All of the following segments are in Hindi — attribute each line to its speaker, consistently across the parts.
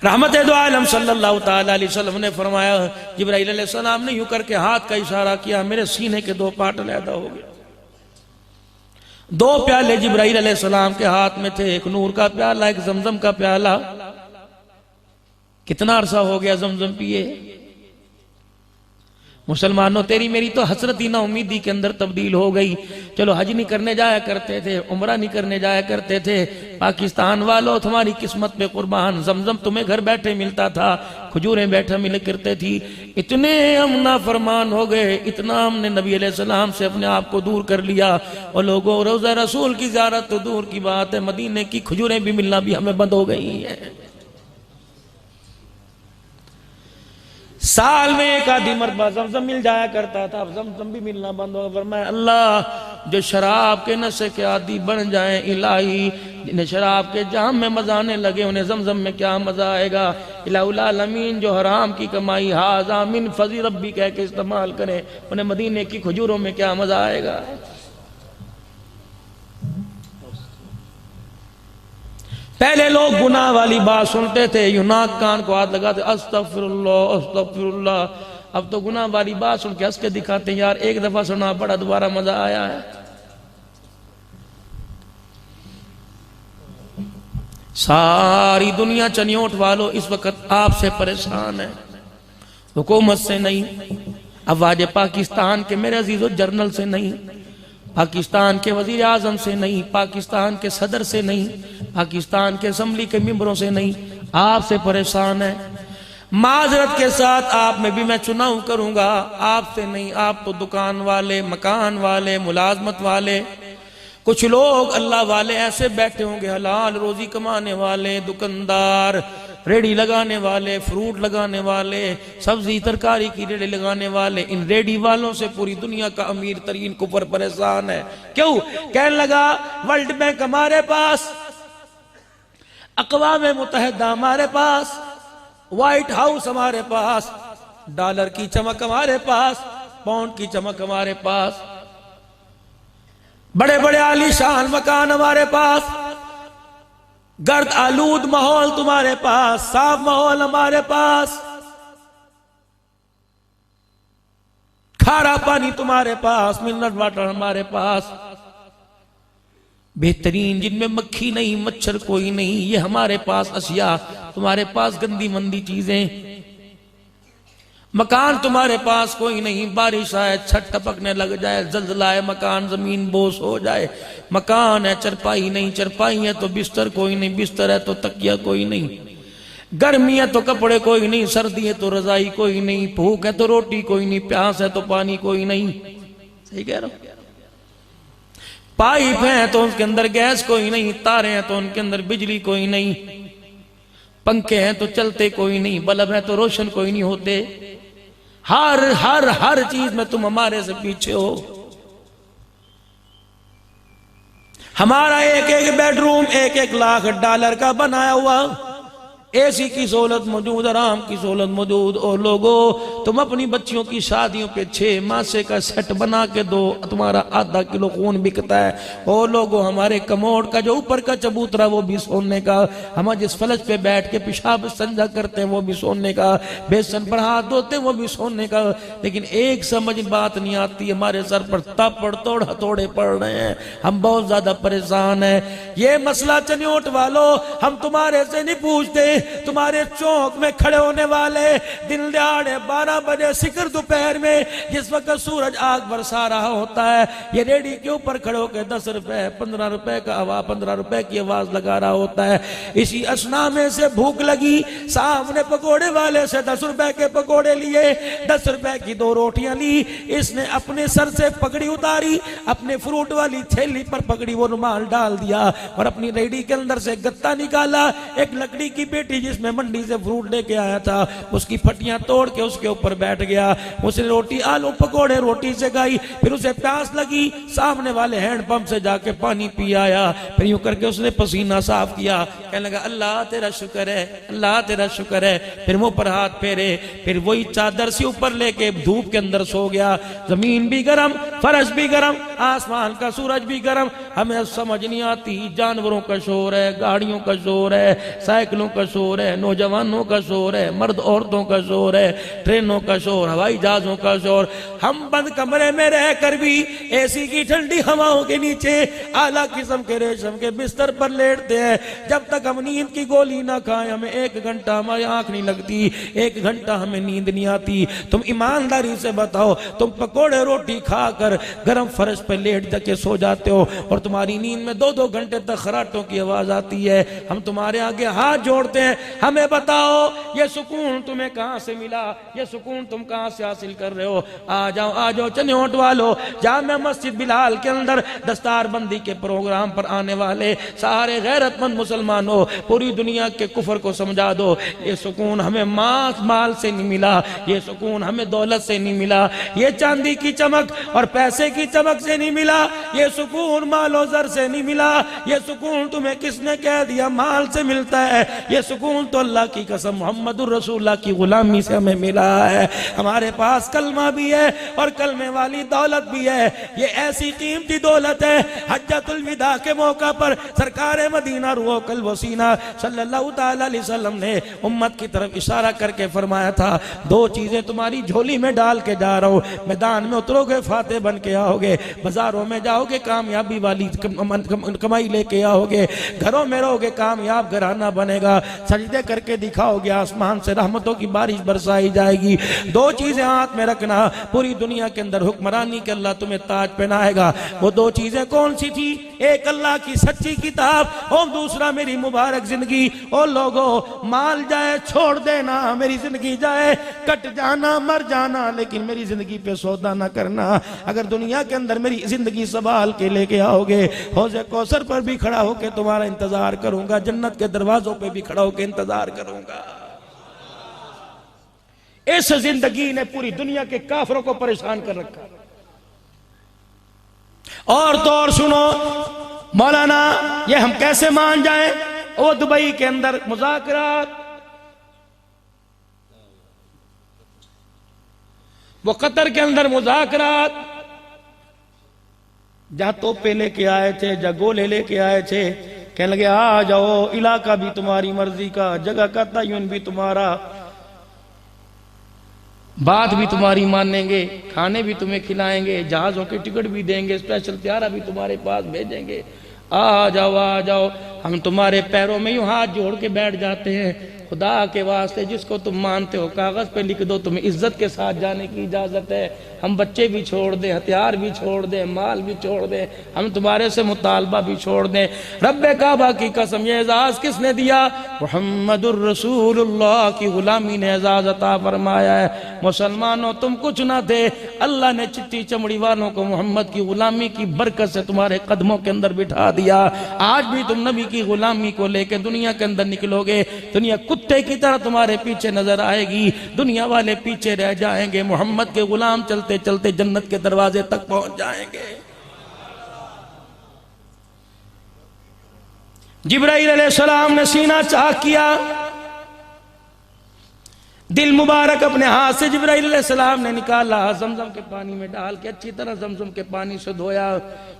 Speaker 1: रहमत दो आलम सल्लल्लाहु ताला अलैहि वसल्लम ने फरमाया, जिब्राइल अलैहिस्सलाम ने यूं करके हाथ का इशारा किया, मेरे सीने के दो पार्ट अलहदा हो गए। दो प्याले जिब्राइल अलैहिस्सलाम के हाथ में थे, एक नूर का प्याला, एक जमजम का प्याला। कितना अरसा हो गया जमजम पिए। मुसलमानों, तेरी मेरी तो हसरत ही ना उम्मीदी के अंदर तब्दील हो गई। चलो हज नहीं करने जाया करते थे, उम्रा नहीं करने जाया करते थे। पाकिस्तान वालों, तुम्हारी किस्मत पे कुर्बान, जमजम तुम्हें घर बैठे मिलता था, खजूरें बैठे मिले करते थी। इतने हम नाफरमान हो गए, इतना हमने नबी अलैहिस्सलाम से अपने आप को दूर कर लिया। और लोगों, रोज़ा रसूल की ज़ियारत तो दूर की बात है, मदीने की खजूरें भी मिलना भी हमें बंद हो गई है। साल में एक आधी मरतबा जमजम मिल जाया करता था, अब जमजम भी मिलना बंद हो गया। मैं अल्लाह, जो शराब के नशे के आदी बन जाएं, इलाही, जिन्हें शराब के जाम में मजा आने लगे उन्हें जमजम में क्या मजा आएगा। इलाहुल आलमीन, जो हराम की कमाई हाज़ा मिन फज़ी रब्बी कह के इस्तेमाल करें, उन्हें मदीने की खजूरों में क्या मजा आएगा। पहले लोग गुनाह वाली बात सुनते थे, यूं नाक कान को हाथ लगाते, अस्तगफिरुल्लाह अस्तगफिरुल्लाह। अब तो गुनाह वाली बात सुन के हंस के दिखाते हैं, यार एक दफा सुना पड़ा, दोबारा मजा आया है। सारी दुनिया चनियोट वालों इस वक्त आपसे परेशान है, हुकूमत से नहीं, अफवाज पाकिस्तान के मेरे अजीजों जर्नल से नहीं, पाकिस्तान के वजीर आजम से नहीं, पाकिस्तान के सदर से नहीं, पाकिस्तान के असम्बली के मेंबरों से नहीं, आपसे परेशान है। माजरत के साथ आप में भी मैं चुनाव करूंगा, आपसे नहीं। आप तो दुकान वाले, मकान वाले, मुलाजमत वाले, कुछ लोग अल्लाह वाले ऐसे बैठे होंगे, हलाल रोजी कमाने वाले, दुकानदार, रेडी लगाने वाले, फ्रूट लगाने वाले, सब्जी तरकारी की रेडी लगाने वाले। इन रेडी वालों से पूरी दुनिया का अमीर तरीन कुफर परेशान है। क्यों? कहने लगा, वर्ल्ड बैंक हमारे पास, अक़वाम मुत्तहिदा हमारे पास, व्हाइट हाउस हमारे पास, डॉलर की चमक हमारे पास, पाउंड की चमक हमारे पास, बड़े बड़े आलीशान मकान हमारे पास, गर्द आलूद माहौल तुम्हारे पास, साफ माहौल हमारे पास, खारा पानी तुम्हारे पास, मिनरल वाटर हमारे पास, बेहतरीन जिनमें मक्खी नहीं, मच्छर कोई नहीं, ये हमारे पास अशिया, तुम्हारे पास गंदी मंदी चीजें। मकान तुम्हारे पास कोई नहीं, बारिश आए, छत टपकने लग जाए, जल्जला आए, मकान जमीन बोस हो जाए। मकान है, चरपाई नहीं, चरपाई है तो बिस्तर कोई नहीं, बिस्तर है तो तकिया कोई नहीं, गर्मी है तो कपड़े कोई नहीं, सर्दी है तो रजाई कोई नहीं, भूख है तो रोटी कोई नहीं, प्यास है तो पानी कोई नहीं। सही कह रहा हूं? पाइप है तो उसके अंदर गैस कोई नहीं, तारे हैं तो उनके अंदर बिजली कोई नहीं, पंखे हैं तो चलते कोई नहीं, बल्ब है तो रोशन कोई नहीं होते। हर हर हर चीज में तुम हमारे से पीछे हो। हमारा एक एक बेडरूम एक एक लाख डॉलर का बनाया हुआ, एसी की सहूलत मौजूद, आराम की सहूलत मौजूद। और लोगों, तुम अपनी बच्चियों की शादियों पे 6 मासे का सेट बना के दो, तुम्हारा आधा किलो खून बिकता है। और लोगों, हमारे कमोड का जो ऊपर का चबूतरा वो भी सोने का, हम जिस फलज पे बैठ के पेशाब संजा करते हैं वो भी सोने का, बेसन पर हाथ धोते हैं वो भी सोने का। लेकिन एक समझ बात नहीं आती, हमारे सर पर तापड़ तोड़ हथौड़े पड़ रहे हैं, हम बहुत ज्यादा परेशान हैं। ये मसला चनियोट वालों, हम तुम्हारे से नहीं पूछते। तुम्हारे चौक में खड़े होने वाले दिन दहाड़े 12 बजे सिकर दोपहर में, जिस वक्त सूरज आग बरसा रहा होता है, ये रेडी के ऊपर खड़े होकर 10 रुपए 15 रुपए का 15 रुपए की आवाज लगा रहा होता है। इसी असना में से भूख लगी, सामने पकोड़े वाले से 10 रुपए के पकोड़े लिए, 10 रुपए की 2 रोटियां ली। इसने अपने सर से पगड़ी उतारी, अपने फ्रूट वाली थैली पर पगड़ी वो रुमाल डाल दिया और अपनी रेडी के अंदर से गत्ता निकाला। एक लकड़ी की पेटी जिसमें मंडी से फ्रूट लेके आया था, उसकी फटियां तोड़ के उसके ऊपर ऊपर बैठ गया, उसने रोटी आलू पकौड़े रोटी से खाई, फिर उसे प्यास लगी, सामने वाले हैंडपंप से जाके पानी पी आया, फिर यूं करके उसने पसीना साफ किया, कहने लगा अल्लाह तेरा शुक्र है, अल्लाह तेरा शुक्र है। फिर मुंह पर हाथ फेरे, फिर वही चादर से ऊपर लेके धूप के अंदर सो गया। जमीन भी गर्म, फर्श भी गर्म, आसमान का सूरज भी गर्म। हमें समझ नहीं आती, जानवरों का शोर है, गाड़ियों का शोर है, साइकिलों का शोर है, नौजवानों का शोर है, मर्द औरतों का शोर है, ट्रेनों का शोर, हवाई जहाजों का शोर। हम बंद कमरे में रहकर भी एसी की ठंडी हवाओं के नीचे आला किस्म के रेशम के बिस्तर पर लेटते हैं। जब तक हम नींद की गोली ना खाएं, हमें 1 घंटा हमारी आंख नहीं लगती, 1 घंटा हमें नींद नहीं आती। तुम ईमानदारी से बताओ, तुम पकोड़े रोटी खाकर गर्म फर्श पर लेट जाके सो जाते हो और तुम्हारी नींद में 2-2 घंटे तक खराटों की आवाज आती है। हम तुम्हारे आगे हाथ जोड़ते हैं, हमें बताओ ये सुकून तुम्हें कहां से मिला, ये सुकून तुम कहां से हासिल कर रहे हो? आ जाओ चन्योट वालो, जामिया मस्जिद बिलाल के अंदर दस्तार बंदी के प्रोग्राम पर आने वाले सारे गैरतमंद मुसलमानों, पूरी दुनिया के कुफर को समझा दो, ये सुकून हमें माल से नहीं मिला, ये सुकून हमें दौलत से नहीं मिला, ये चांदी की चमक और पैसे की चमक से नहीं मिला, ये सुकून मालो जर से नहीं मिला, ये सुकून तुम्हें किसने कह दिया माल से मिलता है? ये सुकून तो अल्लाह की कसम मोहम्मदुर रसूलुल्लाह की गुलामी से हमें मिला है। हमारे पास कलमा भी है और कलमे वाली दौलत भी है। ये ऐसी कीमती दौलत है, हज्जतुल विदा के मौका पर सरकार मदीना रूह कल वसीना सल्लल्लाहु ताला अलैहि वसल्लम ने उम्मत की तरफ इशारा करके फरमाया था, 2 चीजें तुम्हारी झोली में डाल के जा रहा हूं, मैदान में उतरोगे फातेह बन के आओगे, बाजारों में जाओगे कामयाबी वाली कमाई लेके आओगे, घरों में रहोगे कामयाब घराना बनेगा, सजदे करके दिखाओगे आसमान से रहमतों की बारिश बरसाई जाएगी। 2 चीजें हाथ में रखना, पूरी दुनिया के अंदर हुक्मरानी के अल्लाह तुम्हें ताज पहनाएगा। वो 2 चीजें कौन सी थी? एक अल्लाह की सच्ची किताब और दूसरा मेरी मुबारक जिंदगी। ओ लोगो, माल जाए छोड़ देना, मेरी जिंदगी जाए कट जाना मर जाना, लेकिन मेरी जिंदगी पे सौदा ना करना। अगर दुनिया के अंदर मेरी जिंदगी संभाल के लेके आओगे, हौज़े कौसर पर भी खड़ा होके तुम्हारा इंतजार करूंगा, जन्नत के दरवाजों पे भी खड़ा होके इंतजार करूंगा। इस जिंदगी ने पूरी दुनिया के काफिरों को परेशान कर रखा। और तो और सुनो मौलाना, ये हम कैसे मान जाएं? वो दुबई के अंदर मुज़ाकरात, वो कतर के अंदर मुज़ाकरात, जहां तोपे लेके आए थे, जहां गोले लेके आए थे, कहने लगे आ जाओ, इलाका भी तुम्हारी मर्जी का, जगह का तयन भी तुम्हारा, बात भी तुम्हारी मानेंगे, खाने भी तुम्हें खिलाएंगे, जहाजों के टिकट भी देंगे, स्पेशल त्यारा भी तुम्हारे पास भेजेंगे, आ जाओ। हम तुम्हारे पैरों में यूं हाथ जोड़ के बैठ जाते हैं, खुदा के वास्ते जिसको तुम मानते हो कागज पे लिख दो, तुम्हें इज्जत के साथ जाने की इजाजत है। हम बच्चे भी छोड़ दें, हथियार भी छोड़ दें, माल भी छोड़ दें, हम तुम्हारे से मुतालबा भी छोड़ दें। रब्बे काबा की कसम, ये एजाज किसने दिया? मुहम्मदुर रसूलुल्लाह की गुलामी ने एजाज अता फरमाया है। मुसलमानों, तुम कुछ ना थे, अल्लाह ने चिट्टी चमड़ी वालों को मोहम्मद की गुलामी की बरकत से तुम्हारे कदमों के अंदर बिठा दिया। आज भी तुम नबी की गुलामी को लेकर दुनिया के अंदर निकलोगे, दुनिया कुत्ते की तरह तुम्हारे पीछे नजर आएगी, दुनिया वाले पीछे रह जाएंगे, मोहम्मद के गुलाम चलते चलते जन्नत के दरवाजे तक पहुंच जाएंगे। जिब्राइल अलैहिस्सलाम ने सीना चाक किया, दिल मुबारक अपने हाथ से जिब्राइल अलैहिस्सलाम ने निकाला, जमजम के पानी में डाल के अच्छी तरह जमजम के पानी से धोया,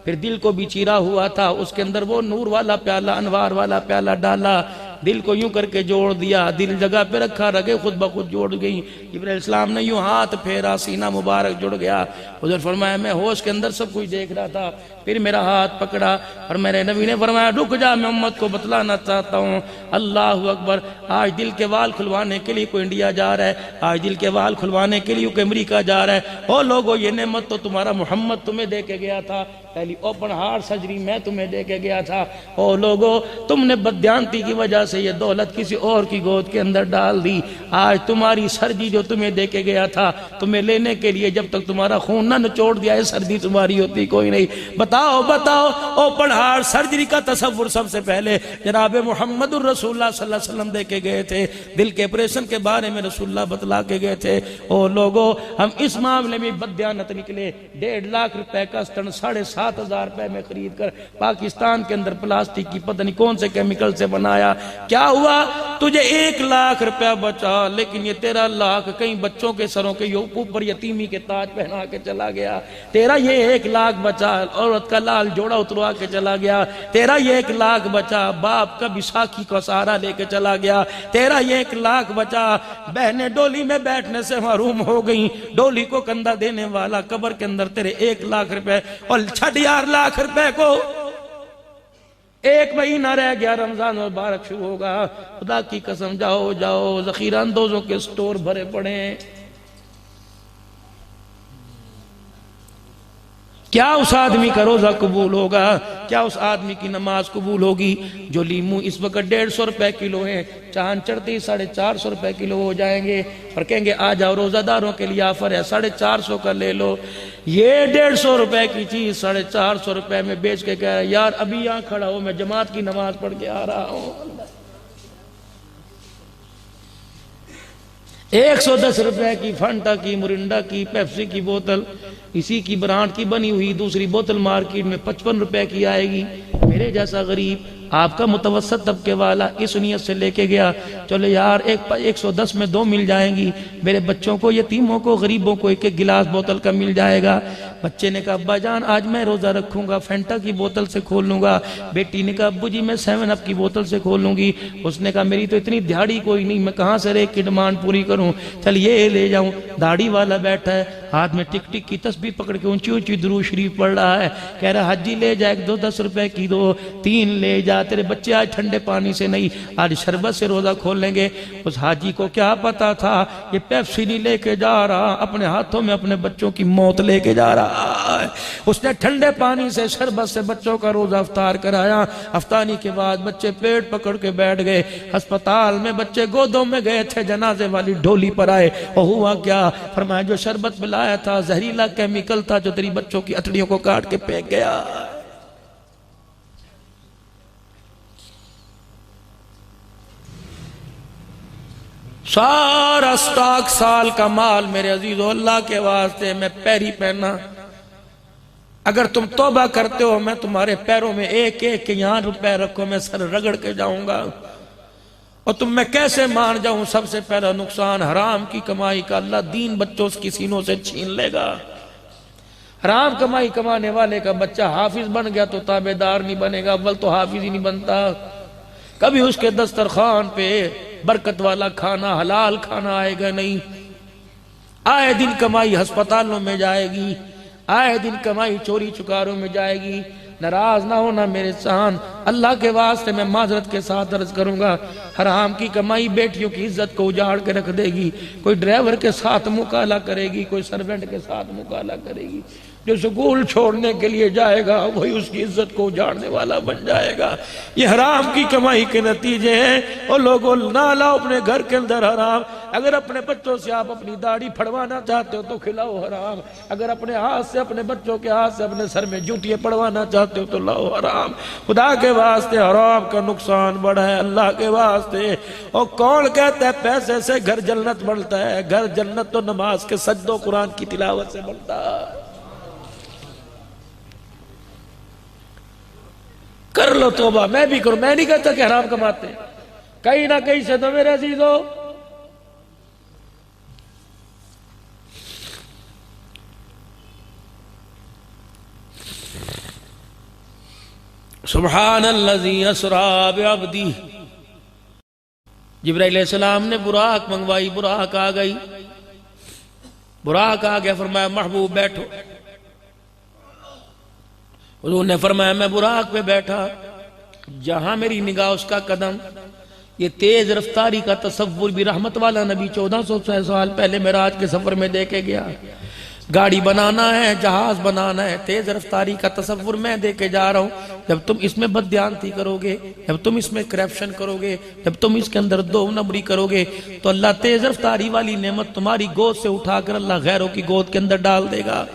Speaker 1: फिर दिल को भी चीरा हुआ था, उसके अंदर वो नूर वाला प्याला, अनवार वाला प्याला डाला, दिल को यूं करके जोड़ दिया, दिल जगह पे रखा, रगे खुद ब खुद जोड़ गई। जिब्राइल अलैहिस्सलाम ने यूं हाथ फेरा, सीना मुबारक जुड़ गया। हुज़ूर फरमाया मैं होश के अंदर सब कुछ देख रहा था, फिर मेरा हाथ पकड़ा और मेरे नबी ने फरमाया रुक जा, मैं उम्मत को बतलाना चाहता हूँ। अल्लाह अकबर। आज दिल के वाल खुलवाने के लिए कोई इंडिया जा रहा है, आज दिल के वाल खुलवाने के लिए कोई अमेरिका जा रहा है। ओ लोगो, ये नेमत तो तुम्हारा मोहम्मद तुम्हें दे के गया था, पहली ओपन हार्ट सर्जरी मैं तुम्हें दे के गया था। ओ लोगो, तुमने बदयांती की वजह से ये दौलत किसी और की गोद के अंदर डाल दी। आज तुम्हारी सर्दी जो तुम्हें दे के गया था, तुम्हें लेने के लिए जब तक तुम्हारा खून ना निचोड़ दिया, सर्दी तुम्हारी होती कोई नहीं। बताओ बताओ, ओपन हार्ट सर्जरी का तसव्वुर सबसे पहले जनाब मोहम्मद रसूलुल्लाह सल्लल्लाहु अलैहि वसल्लम दे के गए थे। दिल के ऑपरेशन के बारे में रसूलुल्लाह बतला के गए थे। ओ लोगो, हम इस मामले में बदयानत निकले। 1.5 लाख रुपए का स्तन 7,500 रुपए में खरीद कर पाकिस्तान के अंदर प्लास्टिक की पता नहीं कौन से केमिकल से बनाया। क्या हुआ? तुझे 1 लाख रुपया बचा, लेकिन ये 13 लाख कई बच्चों के सरों के ऊपर यतीमी के ताज पहना के चला गया। तेरा ये 1 लाख बचा, औरत का लाल जोड़ा उतरवा के चला गया। तेरा ये 1 लाख बचा, बाप का विसाखी का सहारा लेके चला गया। तेरा ये 1 लाख बचा, बहनें डोली में बैठने से महरूम हो गई। डोली को कंधा देने वाला कब्र के अंदर तेरे 1 लाख रुपए, और 6 लाख रुपए को 1 महीना रह गया, रमजान और मुबारक शुरू होगा। खुदा की कसम, जाओ जाओ, जखीरा अंदोजों के स्टोर भरे पड़े हैं। क्या उस आदमी का रोजा कबूल होगा? क्या उस आदमी की नमाज कबूल होगी? जो लीमू इस वक्त 150 रुपए किलो है, चांद चढ़ते ही 450 रुपए किलो हो जाएंगे, और कहेंगे आ जाओ, रोजादारों के लिए ऑफर है, 450 का ले लो। ये 150 रुपए की चीज 450 रुपए में बेच के कह रहा है, यार अभी यहाँ खड़ा हो, मैं जमात की नमाज पढ़ के आ रहा हूँ। 110 रुपए की फंटा की, मुरिंडा की, पेप्सी की बोतल, इसी की ब्रांड की बनी हुई दूसरी बोतल मार्केट में 55 रुपए की आएगी। मेरे जैसा गरीब, आपका मुतवसत तबके वाला इस नियत से लेके गया, चलो यार 110 में 2 मिल जाएंगी, मेरे बच्चों को, यतीमों को, गरीबों को 1-1 गिलास बोतल का मिल जाएगा। बच्चे ने कहा अब्बा जान आज मैं रोजा रखूंगा, फेंटा की बोतल से खोल लूंगा। बेटी ने कहा अब्बू जी मैं 7 अप की बोतल से खोल लूंगी। उसने कहा मेरी तो इतनी दिहाड़ी कोई नहीं, मैं कहाँ से एक की डिमांड पूरी करूं, चल ये ले जाऊं। दाढ़ी वाला बैठा है, हाथ में टिक टिक की तस्बीह पकड़ के ऊंची ऊंची दुरूद शरीफ पढ़ रहा है। कह रहा हाजी ले जा, 2-10 रुपए की दो, 3 ले जा, तेरे बच्चे आज ठंडे पानी से नहीं, आज शरबत से रोजा खोल लेंगे। उस हाजी को क्या पता था ये पेप्सी नहीं लेके जा रहा, अपने हाथों में अपने बच्चों की मौत लेके जा रहा है। उसने ठंडे पानी से शरबत से बच्चों का रोजा अफ्तार कराया। अफ्तारी के बाद बच्चे पेट पकड़ के बैठ गए। अस्पताल में बच्चे गोदों में गए थे, जनाजे वाली ढोली पर आए। और हुआ क्या? फरमाया जो शरबत मिलाया था जहरीला केमिकल था, जो तेरी बच्चों की अतड़ियों को काट के फेंक गया। सारा स्टॉक साल का माल मेरे अजीजों अल्लाह के वास्ते मैं पैरी पहना, अगर तुम तौबा करते हो मैं तुम्हारे पैरों में 1-1 के यहाँ रुपए रखो, मैं सर रगड़ के जाऊंगा। और तुम मैं कैसे मान जाऊं? सबसे पहला नुकसान हराम की कमाई का, अल्लाह दीन बच्चों की सीनों से छीन लेगा। हराम कमाई कमाने वाले का बच्चा हाफिज बन गया तो ताबेदार नहीं बनेगा, अव्वल तो हाफिज ही नहीं बनता। कभी उसके दस्तरखान पे बरकत वाला खाना, हलाल खाना आएगा नहीं। आए दिन कमाई अस्पतालों में जाएगी, आए दिन कमाई चोरी चुकारों में जाएगी। नाराज ना होना मेरे चांद, अल्लाह के वास्ते मैं माजरत के साथ अर्ज करूंगा। हराम की कमाई बेटियों की इज्जत को उजाड़ के रख देगी। कोई ड्राइवर के साथ मुकाला करेगी, कोई सर्वेंट के साथ मुकाला करेगी। जो स्कूल छोड़ने के लिए जाएगा वही उसकी इज्जत को उजाड़ने वाला बन जाएगा। ये हराम की कमाई के नतीजे हैं। और लोगों ना लाओ अपने घर के अंदर हराम। अगर अपने बच्चों से आप अपनी दाढ़ी फड़वाना चाहते हो तो खिलाओ हराम। अगर अपने हाथ से, अपने बच्चों के हाथ से अपने सर में जूतियां पड़वाना चाहते हो तो लाओ हराम। खुदा के वास्ते हराम का नुकसान बड़ा है, अल्लाह के वास्ते। और कौन कहता है पैसे से घर जन्नत बनता है? घर जन्नत तो नमाज के सजदों कुरान की तिलावत से बनता है। कर लो तौबा, मैं भी करूं। मैं नहीं कहता कि हराम कमाते, कहीं ना कहीं से तो मेरे अजीजों सुब्हानल्लज़ी अस्रा बिअब्दी। जिब्राइल अलैहिस्सलाम ने बुराक मंगवाई, बुराक आ गई। बुराक आ गया, फरमाया महबूब बैठो। उन्होंने फरमाया मैं बुराक पे बैठा, जहां मेरी निगाह उसका कदम। ये तेज रफ्तारी का तसव्वुर भी रहमत वाला नबी 1400 साल पहले मेराज के सफर में देके गया। गाड़ी बनाना है, जहाज बनाना है, तेज रफ्तारी का तसव्वुर मैं दे के जा रहा हूं। जब तुम इसमें बदध्यानती करोगे, जब तुम इसमें करप्शन करोगे, जब तुम इसके अंदर दो नंबरी करोगे, तो अल्लाह तेज रफ्तारी वाली नेमत तुम्हारी गोद से उठाकर अल्लाह गैरों की गोद के अंदर डाल देगा।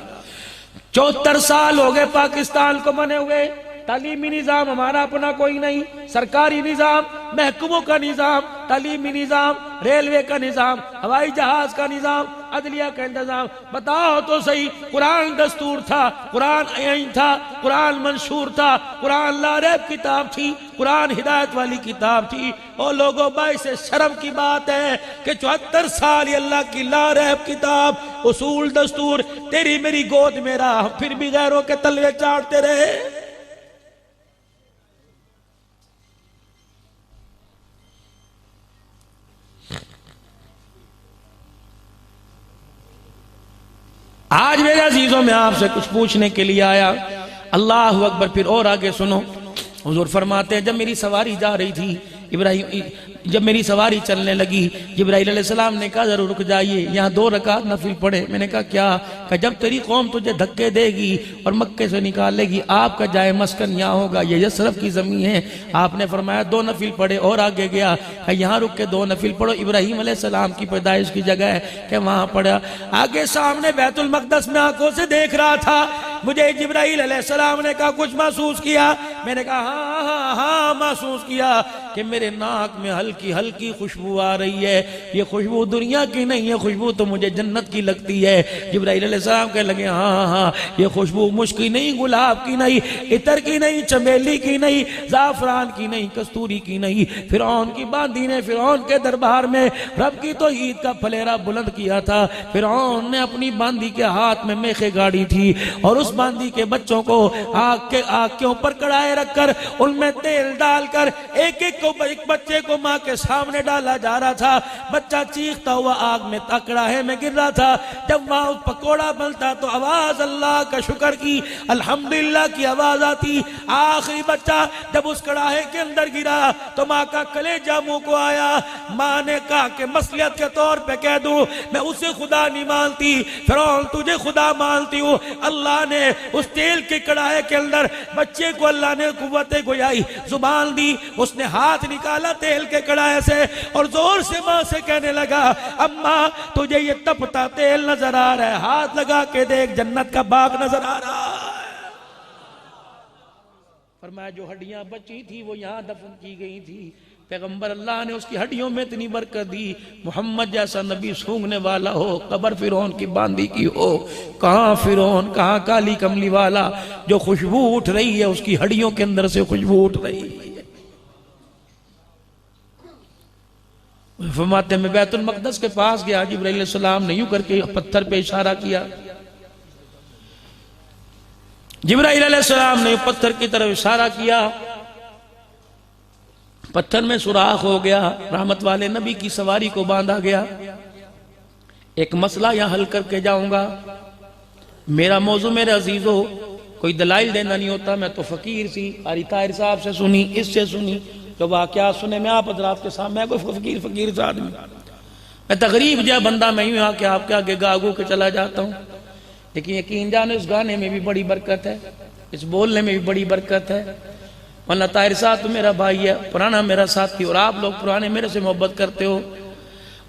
Speaker 1: 74 साल हो गए पाकिस्तान को बने हुए, तालीमी निजाम हमारा अपना कोई नहीं, सरकारी निजाम, महकमों का निजाम, तालीमी निजाम, रेलवे का निजाम, हवाई जहाज का निजाम, अदलिया का इंतजाम। बताओ तो सही, कुरान दस्तूर था, कुरान आईन था, कुरान मंशूर था, कुरान लारैब किताब थी, कुरान हिदायत वाली किताब थी। और लोगों बाइस शर्म की बात है कि 74 साल ये अल्लाह की लारैब किताब, उसूल दस्तूर तेरी मेरी गोद में रहा, फिर भी गैरों के तलवे चाटते रहे। आज मेरे अजीजों में आपसे कुछ पूछने के लिए आया। अल्लाह अकबर। फिर और आगे सुनो, हुजूर फरमाते हैं जब मेरी सवारी जा रही थी, जब मेरी सवारी चलने लगी, जिब्राइल अलैहिस्सलाम ने कहा जरूर रुक जाइए, यहाँ 2 रकात नफिल पढ़े। मैंने कहा क्या? कहा जब तेरी कौम तुझे धक्के देगी और मक्के से निकालेगी, आपका जाए मस्कन यहाँ होगा, ये यसरफ की जमीन है। आपने फरमाया 2 नफिल पढ़े और आगे गया, कहा यहाँ रुक के 2 नफिल पढ़ो, इब्राहिम अलैहिस्सलाम की पैदाइश की जगह है, क्या वहां पढ़ा। आगे सामने बैतुल मक़दस में आंखों से देख रहा था, मुझे जिब्राइल अलैहिस्सलाम ने कहा कुछ महसूस किया? मैंने कहा हाँ हाँ हाँ महसूस किया कि मेरे नाक में हल्की हल्की खुशबू आ रही है। ये खुशबू दुनिया की नहीं है, खुशबू तो मुझे जन्नत की लगती है। जिब्राइल अलैहिस्सलाम कहने लगे हाँ हाँ, ये खुशबू मुश्क की नहीं, गुलाब की नहीं, इतर की नहीं, चमेली की नहीं, जाफरान की नहीं, कस्तूरी की नहीं। फिरौन की बांदी ने फिरौन के दरबार में रब की तौहीद का फलेरा बुलंद किया था। फिरौन ने अपनी बांदी के हाथ में मेखे गाड़ी थी और उस बांदी के बच्चों को आग के ऊपर कढ़ाई रखकर उनमें तेल डालकर एक एक बच्चे को माँ के सामने डाला जा रहा था। बच्चा चीखता हुआ आग में कढ़ाई में गिर रहा था। जब वहां पकोड़ा बनता तो आवाज अल्लाह का शुक्र की, अल्हम्दुलिल्लाह की आवाज आती। आखिरी बच्चा जब उस कढ़ाई के अंदर गिरा तो माँ का कलेजा मुंह को आया। माँ ने कहा कि मसलियत के तौर पे कह दूं, मैं उसे खुदा नहीं मानती, फिरौन तुझे खुदा मानती हूँ। अल्लाह ने उस तेल के कढ़ाई के अंदर बच्चे को अल्लाह ने कुव्वत गोयाई जुबान दी। उसने हाथ निकाला तेल के कढ़ाई से और जोर से मां से कहने लगा अम्मा तुझे ये तपता तेल नजर आ रहा है, हाथ लगा के देख जन्नत का बाग नजर आ रहा है। फरमाया जो हड्डियां बची थी वो यहाँ दफन की गई थी। पैगंबर अल्लाह ने उसकी हड्डियों में इतनी बरकत दी, मोहम्मद जैसा नबी सूंघने वाला हो, कब्र फिरौन की बांदी की हो। कहाँ फिरौन, कहाँ काली कमली वाला, जो खुशबू उठ रही है उसकी हड्डियों के अंदर से खुशबू उठ रही है। फरमाते मैं बैतुल मक़दस के पास गया, जिब्राइल अलैहिस्सलाम ने यूं करके पत्थर पे इशारा किया। जिब्राइल अलैहिस्सलाम ने पत्थर की तरफ इशारा किया, पत्थर में सुराख हो गया, रहमत वाले नबी की सवारी को बांधा गया। एक मसला यहां हल करके जाऊंगा। मेरा मौजू मेरे अजीजों कोई दलाइल देना नहीं होता, मैं तो फकीर सी कारी ताहिर साहब से सुनी, इससे सुनी, तो वाकया सुने मैं आप हज़रात के सामने, मैं कोई फकीर सा आदमी, मैं तकरीब जो बंदा मैं यूं आके आपके आगे गागू के चला जाता हूँ। लेकिन यकीन जाने उस गाने में भी बड़ी बरकत है, इस बोलने में भी बड़ी बरकत है। वरना ताहिर साहब तो मेरा भाई है, पुराना मेरा साथी, और आप लोग पुराने मेरे से मोहब्बत करते हो,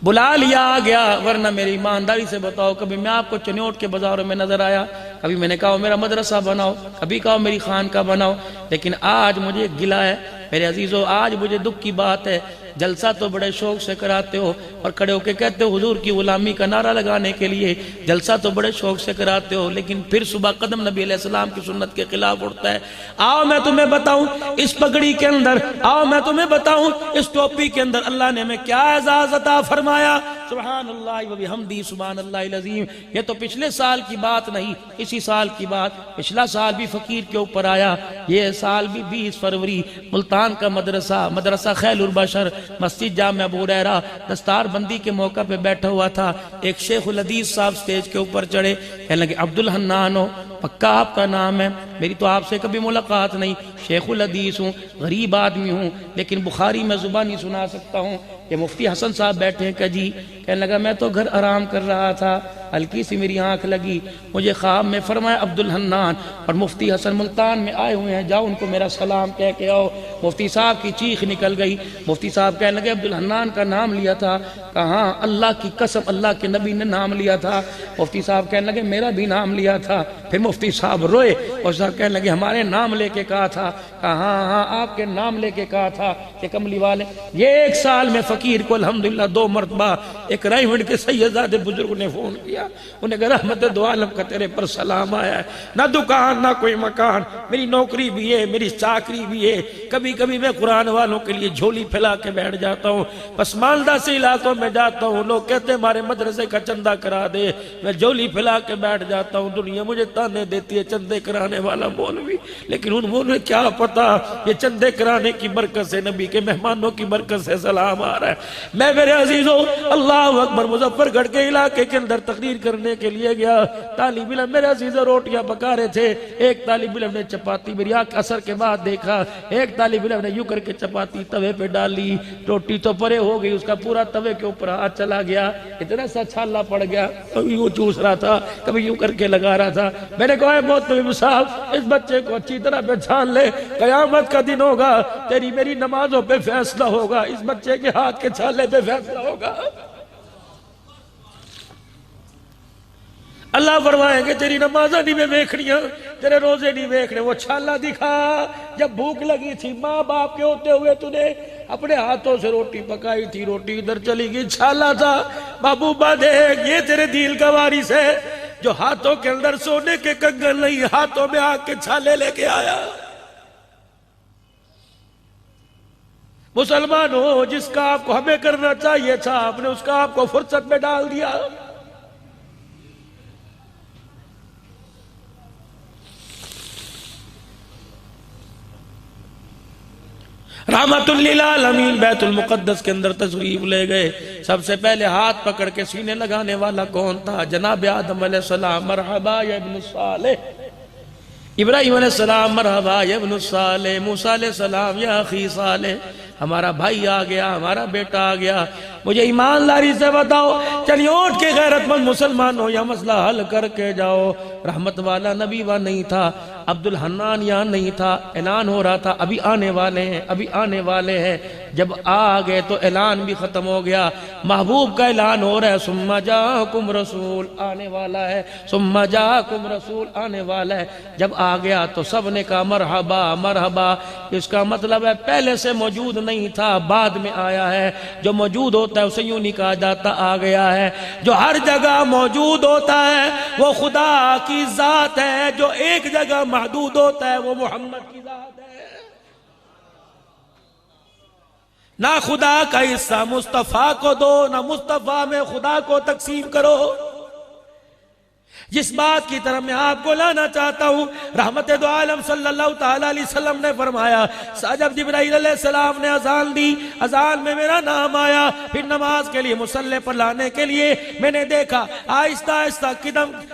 Speaker 1: बुला लिया आ गया। वरना मेरी ईमानदारी से बताओ, कभी मैं आपको चनौट के बाजारों में नजर आया, कभी मैंने कहा मेरा मदरसा बनाओ, कभी कहा मेरी खान का बनाओ। लेकिन आज मुझे गिला है मेरे अजीजों, आज मुझे दुख की बात है, जलसा तो बड़े शौक से कराते हो और खड़े होके कहते हो हुजूर की गुलामी का नारा लगाने के लिए, जलसा तो बड़े शौक से कराते हो, लेकिन फिर सुबह कदम नबी अलैहिस्सलाम की सुन्नत के खिलाफ उठता है। आओ मैं तुम्हें बताऊं इस पगड़ी के अंदर, आओ मैं तुम्हें बताऊं इस टोपी के अंदर अल्लाह ने हमें क्या एजाज़ अता फरमाया। सुभान अल्लाह व बिहम्दी सुभान अल्लाहिल अज़ीम। ये तो पिछले साल की बात नहीं, इसी साल की बात। पिछला साल भी फकीर के ऊपर आया, ये साल भी 20 फरवरी मुल्तान का मदरसा खैरुल बशर मस्जिद जामे अबू हुरैरा दस्तार बंदी के मौका पे बैठा हुआ था। एक शेखुल हदीस साहब स्टेज के ऊपर चढ़े, कहने लगे अब्दुल हन्नान हो, पक्का आपका नाम है? मेरी तो आपसे कभी मुलाकात नहीं, शेखुल हदीस हूँ, गरीब आदमी हूँ, लेकिन बुखारी में ज़ुबानी सुना सकता हूँ। ये मुफ्ती हसन साहब बैठे हैं, जी कहने लगा मैं तो घर आराम कर रहा था, हल्की सी मेरी आंख लगी, मुझे ख्वाब में फरमाया अब्दुल हन्नान और मुफ्ती हसन मुल्तान में आए हुए हैं, जाओ उनको मेरा सलाम कह के आओ। मुफ्ती साहब की चीख निकल गई। मुफ्ती साहब कहने लगे अब्दुल हन्नान का नाम लिया था? कहा अल्लाह की कसम अल्लाह के नबी ने नाम लिया था। मुफ्ती साहब कहने लगे मेरा भी नाम लिया था। फिर मुफ्ती साहब रोए और साहब कहने लगे हमारे नाम लेके कहा था? कहा हाँ हाँ आपके नाम लेके कहा था कि कमली वाले। ये 1 साल में फकीर को अल्हम्दुलिल्लाह 2 मरतबा एक रायवंड के सैयदादे बुजुर्ग ने फोन किया, उन्हें कहा रहमत दो आलम का तेरे पर सलाम आया है, ना दुकान ना कोई मकान, मेरी नौकरी भी है, मेरी चाकरी भी है, कभी कभी मैं कुरान वालों के लिए झोली फैला के बैठ जाता हूँ, पसमानदा से इलाकों में जाता हूँ, लोग कहते हैं हमारे मदरसे का चंदा करा दे, मैं झोली फैला के बैठ जाता हूँ, दुनिया मुझे ताने देती है चंदे कराने वाला मौलवी, लेकिन उन्होंने क्या पता ये चंदे कराने की बरकत से, नबी के मेहमानों की बरकत से सलाम आ रहा है। मैं मेरे अजीजों अल्लाह अकबर मुजफ्फरगढ़ के इलाके के अंदर तकरीर करने के लिए गया, तालिब इल्म मेरे अजीजों रोटियां पका रहे थे, एक तालिब इल्म ने चपाती मेरी आंख असर के बाद देखा, एक तालिब इल्म ने यूं करके चपाती तवे पे डाली, रोटी तो परे हो गई, उसका पूरा तवे के ऊपर हाथ चला गया, इतना सा छाला पड़ गया, कभी यूं चूस रहा था कभी यूं करके लगा रहा था। मैंने कहा मोहतरम साहब इस बच्चे को अच्छी तरह पहचान ले, कयामत का दिन होगा तेरी मेरी नमाजों पे फैसला होगा, इस बच्चे के हाथ के छाले पे फैसला होगा। अल्लाह फरमाएंगे तेरी नमाज़ा नहीं मैं देखनिया, तेरे रोजे नहीं देखने, वो छाला दिखा जब भूख लगी थी, माँ बाप के होते हुए तूने अपने हाथों से रोटी पकाई थी, रोटी इधर चली गई, छाला था, महबूबा देख ये तेरे दिल का वारिस है जो हाथों के अंदर सोने के कंगन नहीं हाथों में आग के छाले लेके आया। मुसलमान हो जिसका आपको हमें करना चाहिए था आपने उसका आपको फुर्सत में डाल दिया। रहमतुल लिल आलमीन बैतुल मुक़द्दस के अंदर तशरीफ ले गए, सबसे पहले हाथ पकड़ के सीने लगाने वाला कौन था? जनाब आदम अलैहिस्सलाम, मरहबा या इब्न सालेह, इब्राहिम अलैहिस्सलाम, मरहबा या इब्न सालेह, मूसा अलैहिस्सलाम या अखी सालेह, हमारा भाई आ गया, हमारा बेटा आ गया। मुझे ईमानदारी से बताओ, चलिए उठ के गैरतमंद मुसलमान हो या मसला हल करके जाओ। रहमत वाला नबी वहां नहीं था, अब्दुल हन्नान यहाँ नहीं था, ऐलान हो रहा था अभी आने वाले हैं, अभी आने वाले हैं। जब आ गए तो ऐलान भी खत्म हो गया, महबूब का ऐलान हो रहा है सुम्मा जाकुम रसूल आने वाला है, सुम्मा जाकुम रसूल आने वाला है। जब आ गया तो सब ने कहा मरहबा मरहबा, इसका मतलब है पहले से मौजूद नहीं था, बाद में आया है। जो मौजूद होता है उसे यूं नहीं कहा जाता आ गया है, जो हर जगह मौजूद होता है वो खुदा की जात है, जो एक जगह महदूद होता है वो मोहम्मद की जात है। ना खुदा का हिस्सा मुस्तफा को दो, ना मुस्तफा में खुदा को तकसीम करो। जिस बात की तरफ मैं आपको लाना चाहता हूं, रहमत दो आलम सल्लल्लाहु ताला अलैहि वसल्लम ने फरमाया, जब जिब्राइल अलैहिस्सलाम ने अजान दी, अजान में मेरा नाम आया, फिर नमाज के लिए मुसल्ले पर लाने के लिए मैंने देखा आहिस्ता आहिस्ता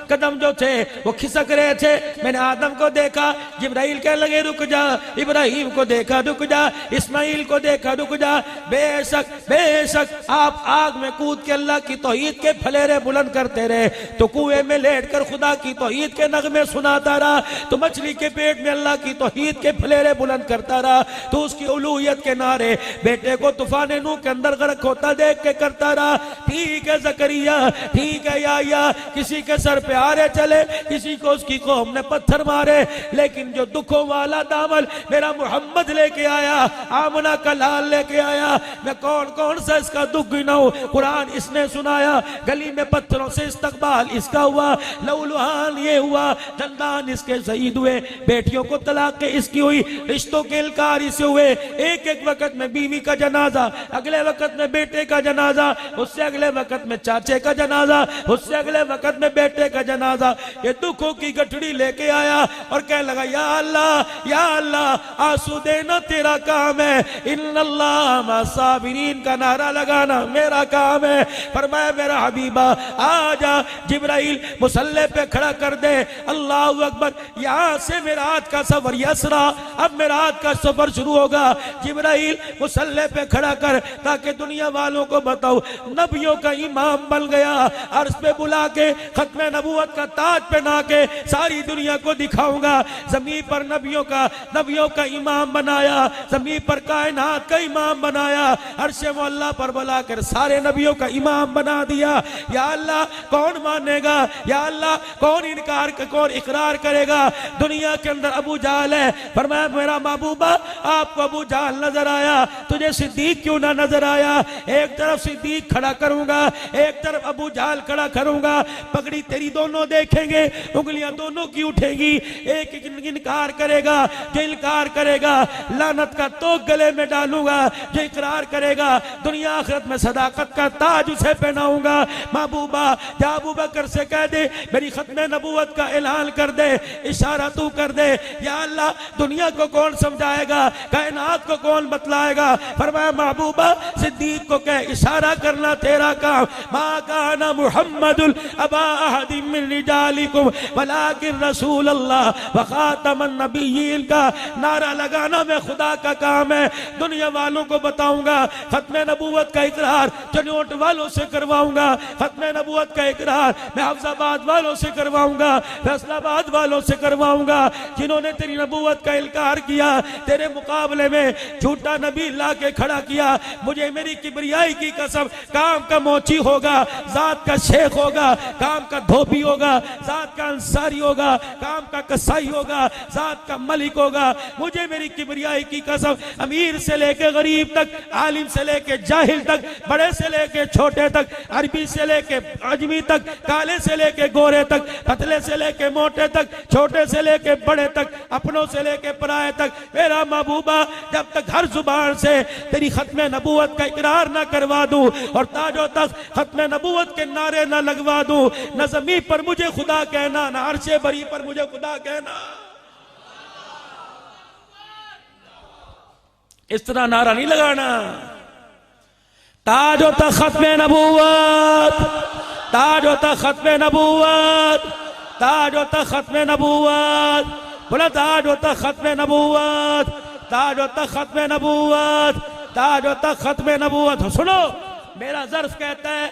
Speaker 1: कदम जो थे वो खिसक रहे थे। मैंने आदम को देखा, जिब्राइल कहने लगे रुक जा, इब्राहिम को देखा रुक जा, इस्माइल को देखा रुक जा। बेशक बेशक आप आग में कूद के अल्लाह की तौहीद के फलेरे बुलंद करते रहे, तो कुएं में लेट कर खुदा की तौहीद के नगमे सुनाता रहा, तो मछली के पेट में अल्लाह की तौहीद के फलेरे बुलंद करता रहा, तो उसकी उलूहियत के नारे बेटे को तूफान नूह के अंदर गर्क होता देख के करता रहा। ठीक है ज़करिया, ठीक है याया, किसी के सर पे आरे चले, किसी को उसकी कौम ने पत्थर मारे, लेकिन जो दुखों वाला दामन मेरा मोहम्मद लेके आया, आमना का लाल लेके आया, मैं कौन कौन सा इसका दुख गिनाऊं। कुरान इसने सुनाया, गली में पत्थरों से इस्तकबाल इसका हुआ, लौलुहान ये हुआ, दंदान इसके शहीद हुए, बेटियों को तलाक इसकी हुई, रिश्तों के इनकार इसे हुए। एक एक वक्त में बीवी का जनाजा, अगले वक्त में बेटे का जनाजा, उससे अगले वक्त में चाचे का जनाजा, उससे अगले वक्त में बेटे का जनाजा। ये दुखों की गठड़ी लेके आया और कहने लगा या अल्लाह आंसू देना तेरा काम है, इन्नल्लाह मा साबिरीन का नारा लगाना मेरा काम है। फरमाया मेरा हबीबा आजा। जिब्राइल मुसल्ले मुसल्ले पे खड़ा कर दे। अल्लाह अकबर। यहाँ से मेराज का सफर यसरा, अब मेराज का सफर शुरू होगा। जिब्राइल मुसल्ले पे खड़ा कर ताकि दुनिया वालों को बताओ नबियों का इमाम बन गया। अर्श पे बुला के खत्म नबूवत का ताज पहना के सारी दुनिया को दिखाऊंगा। जमीन पर नबियों का इमाम बनाया, जमीन पर कायनात का इमाम बनाया, अर्श मौला पर बुलाकर सारे नबियों का इमाम बना दिया। या अल्लाह कौन मानेगा, या अल्लाह कौन इकरार करेगा। दुनिया के अंदर अबू जाहल है, फरमाया मेरा महबूबा आपको अबू जाहल नजर आया, तुझे सिद्दीक क्यों ना नजर आया। एक तरफ सिद्दीक खड़ा करूंगा, एक तरफ अबू जाहल खड़ा करूंगा, पगड़ी तेरी दोनों देखेंगे, उंगलियां दोनों की उठेगी। एक इनकार करेगा, जो इनकार करेगा लानत का तो गले में डालूंगा, जो इकरार करेगा दुनिया आखिरत में सदाकत का ताज उसे पहनाऊंगा। महबूबा जा अबू बकर से कह दे मेरी खत्म नबूवत का ऐलान कर दे, इशारा तू कर दे। या अल्लाह दुनिया को कौन समझाएगा, कायनात को कौन बतलाएगा। फरमाया महबूबा सिद्दीक को कह इशारा करना तेरा काम। मा काना मुहम्मदुल अबा अहदिम मिन रिजालिकुम वलाकिन रसूल अल्लाह व खातमन नबिय्यीन का नारा लगाना मैं खुदा का काम है। दुनिया वालों को बताऊंगा खत्म नबूवत का इकरार चनोट वालों से करवाऊंगा, खत्म नबूवत का इकरार मैं हफ्जाबाद वालों से करवाऊंगा, फैसलाबाद वालों से करवाऊंगा। जिन्होंने तेरी नबूवत का इनकार किया, तेरे मुकाबले में झूठा नबी ला के खड़ा किया, मुझे मेरी किबरियाई की कसम काम का मोची होगा, जात का शेख होगा, काम का धोबी होगा, जात का अंसारी होगा, काम का कसाई होगा, जात का मलिक होगा। मुझे मेरी किबरियाई की कसम अमीर से लेके गरीब तक, आलिम से लेके जाहिल तक, बड़े से लेके छोटे तक, अरबी से लेके अजमी तक, काले से लेके गोरे तक, पतले से लेके मोटे तक, छोटे से लेके बड़े तक, अपनों से लेके पराये तक। मेरा महबूबा जब तक हर जुबान से तेरी खत्म नबूवत का इकरार ना करवा दूं और ताजो तक खत्म नबूवत के नारे ना लगवा दूं, न ज़मीन पर मुझे खुदा कहना, न अर्शे बरी पर मुझे खुदा कहना। इस तरह नारा नहीं लगाना। ताजो तक खत्म नबूवत, ताजो तक खत्म नबूवत, ताजो तक खत्म नबूवत, बोला ताजो तक खत्म नबूवत, ताजो तक खत्म नबूवत, ताजो तक खत्म नबूवत। सुनो मेरा ज़र्फ कहता है,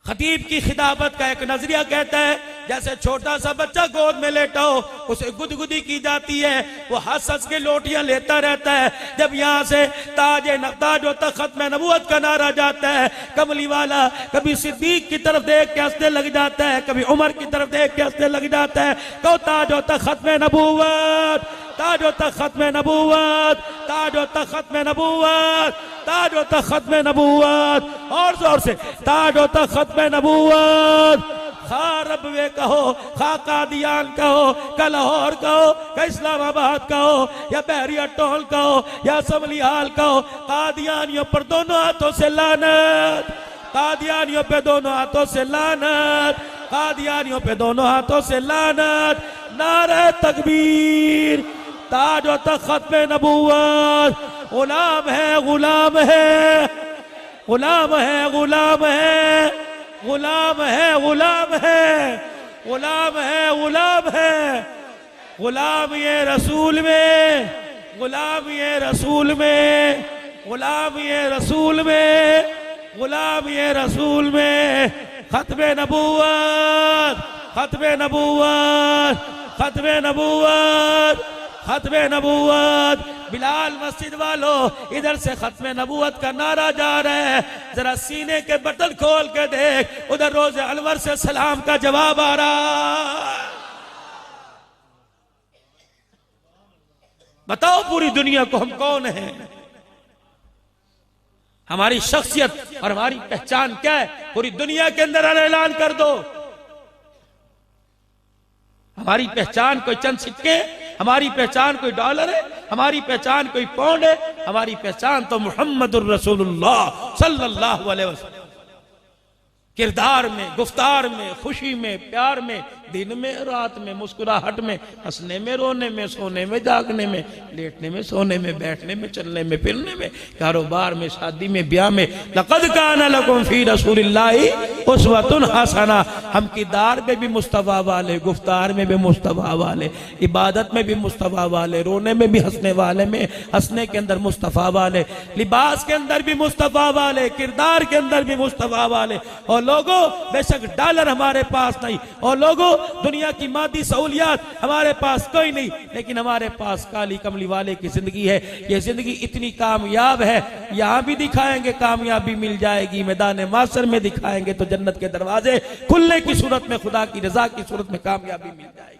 Speaker 1: खतीब की खिताबत का एक नजरिया कहता है जैसे छोटा सा बच्चा गोद में लेटा हो, उसे गुदगुदी की जाती है, वो हंस हंस के लोटियां लेता रहता है। जब यहाँ से ताजो तक खत्म नबूवत का नारा जाता है, कमली वाला कभी सिद्दीक की तरफ देख के हंसने लग जाता है, कभी उमर की तरफ देख के हंसने लग जाता है। तो ताजो तक खत्म नबूवत, ताजो तक खत्म नबूवत, ताजो तक खत्म नबूवत, ताजो तक खत्म नबूवत। और जोर से ताजो तक खत्म नबूवत। खा रबवे कहो, खा कादियान कहो, का लाहौर कहो, का इस्लामाबाद कहो, या बहरिया टोल कहो, या समलिहाल कहो, कादियानियों पर दोनों हाथों से लानत, कादियानियों पे दोनों हाथों से लानत, कादियानियों पे दोनों हाथों से लानत। नारे तकबीर। ताजो तक खत्म नबूवत। गुलाम है, गुलाम है, गुलाम है, गुलाम है, गुलाम है, गुलाम है, गुलाम है, गुलाम है, गुलाम ये रसूल में, गुलाम ये रसूल में, गुलाम ये रसूल में, गुलाम ये रसूल में। खत्म नबूवत, खत्म नबूवत, खत्म नबूवत, खत्म नबूवत। बिलाल मस्जिद वालों इधर से खत्म नबूवत का नारा जा रहा है, जरा सीने के बटन खोल के देख, उधर रोज़े अलवर से सलाम का जवाब आ रहा। बताओ पूरी दुनिया को हम कौन हैं, हमारी शख्सियत और हमारी पहचान क्या है। पूरी दुनिया के अंदर ऐलान कर दो, हमारी पहचान कोई चंद सिक्के, हमारी पहचान कोई डॉलर है, हमारी पहचान कोई पाउंड है, हमारी पहचान तो मुहम्मदुर रसूलुल्लाह सल्लल्लाहु अलैहि वसल्लम। किरदार में, गुफ्तार में, खुशी में, प्यार में, दिन में, रात में, मुस्कुराहट में, हंसने में, रोने में, सोने में, जागने में, लेटने में, सोने में, बैठने में, चलने में, फिरने में, कारोबार में, शादी में, ब्याह में। लक़द काना लकुम फी रसूलिल्लाहि उस्वतुन हसना। हम किरदार में भी मुस्तफा वाले, गुफ्तार में भी मुस्तफा वाले, इबादत में भी मुस्तफा वाले, रोने में भी हंसने वाले में, हंसने के अंदर मुस्तफा वाले, लिबास के अंदर भी मुस्तफा वाले, किरदार के अंदर भी मुस्तफा वाले। और लोगों, बेशक डॉलर हमारे पास नहीं, और लोगों दुनिया की मादी सहूलियात हमारे पास कोई नहीं, लेकिन हमारे पास काली कमली वाले की जिंदगी है। ये जिंदगी इतनी कामयाब है, यहां भी दिखाएंगे कामयाबी मिल जाएगी, मैदान माशर में दिखाएंगे तो जन्नत के दरवाजे खुलने की सूरत में, खुदा की रजा की सूरत में कामयाबी मिल जाएगी।